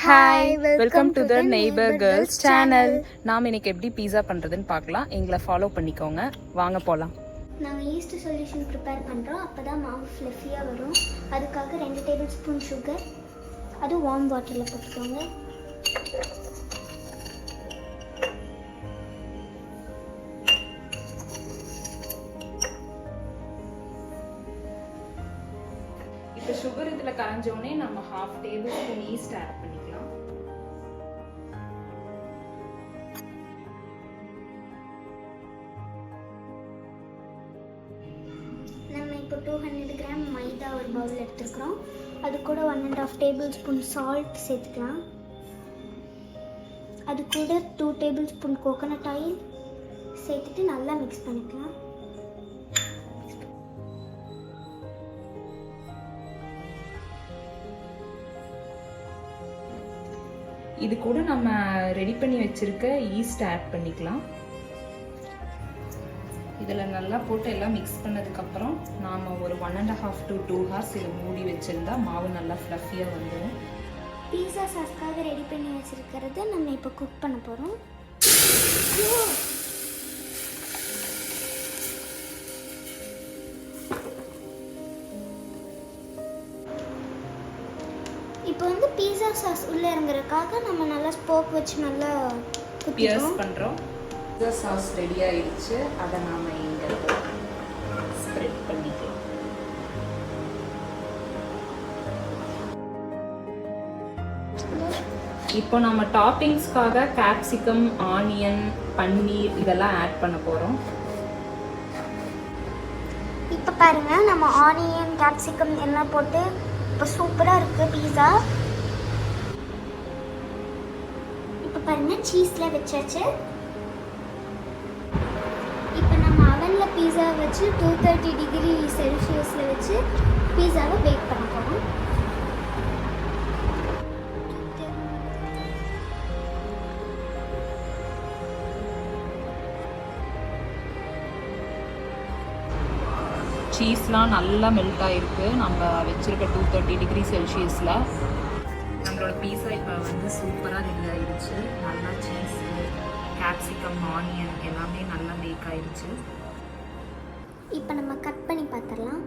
Hi, welcome to the neighbour girls channel. நாம் இன்னைக்கு எப்படி பீஸா பண்ணுறதுன்னு பார்க்கலாம். எங்களை ஃபாலோ பண்ணிக்கோங்க, வாங்க போகலாம். நாங்கள் ஈஸ்ட் சொல்யூஷன் ப்ரிப்பேர் பண்ணுறோம். அப்போ தான் மாவு ஃப்ளஃபியாக வரும். அதுக்காக 2 டேபிள் ஸ்பூன் சுகர், அது வார்ம் வாட்டரில் போட்டுக்கோங்க. இப்போ சுகர் இதில் கரைஞ்சோடனே நம்ம 1/2 டேபிள் ஸ்பூன் ஈஸ்ட் ஆட் பண்ணிக்கலாம். நம்ம இப்போ 200 கிராம் மைதா ஒரு பவுல் எடுத்துக்கிறோம். அது கூட 1.5 டேபிள் ஸ்பூன் சால்ட் சேர்த்துக்கலாம். அது கூட 2 டேபிள் ஸ்பூன் கோகோனட் ஆயில் சேர்த்துட்டு நல்லா மிக்ஸ் பண்ணிக்கலாம். இது கூட நம்ம ரெடி பண்ணி வச்சிருக்க ஈஸ்ட் ஆட் பண்ணிக்கலாம். இதில் நல்லா போட்டு எல்லாம் மிக்ஸ் பண்ணதுக்கப்புறம் நாம் ஒரு 1.5 to 2 hours இதை மூடி வச்சுருந்தா மாவு நல்லா ஃப்ளஃபியாக வந்துடும். பீஸா சாஸ்க்காக ரெடி பண்ணி வச்சுருக்கிறது நம்ம இப்போ குக் பண்ண போகிறோம். இப்போ வந்து பீஸா சாஸ் உள்ளே இறங்குறதுக்காக நம்ம நல்லா ஸ்போக் வச்சு நல்லா பியர்ஸ் பண்ணுறோம். பீஸா சாஸ் ரெடி ஆயிடுச்சு. அதை நாம் இங்கே ஸ்ப்ரெட் பண்ணிக்கலாம். இப்போ நம்ம டாப்பிங்ஸ்க்காக கேப்சிகம், ஆனியன், பன்னீர் இதெல்லாம் ஆட் பண்ண போகிறோம். இப்போ பாருங்கள், நம்ம ஆனியன், கேப்சிகம் எல்லாம் போட்டு இப்போ சூப்பராக இருக்குது பீஸா. இப்போ பாருங்கள், சீஸில் வச்சாச்சு. இப்போ நம்ம அவனில் பீஸா வச்சு 230 டிகிரி செல்சியஸில் வச்சு பீஸாவை பேக் பண்ண போகிறோம். சீஸ்லாம் நல்லா மெல்ட் ஆகிருக்கு. நம்ம வச்சுருக்க 230 டிகிரி செல்சியஸில் நம்மளோட பீஸா இப்போ வந்து சூப்பராக ரெடி ஆயிடுச்சு. நல்லா சீஸு, கேப்சிகம், ஆனியன் எல்லாமே நல்லா பேக் ஆயிடுச்சு. இப்போ நம்ம கட் பண்ணி பார்த்துடலாம்.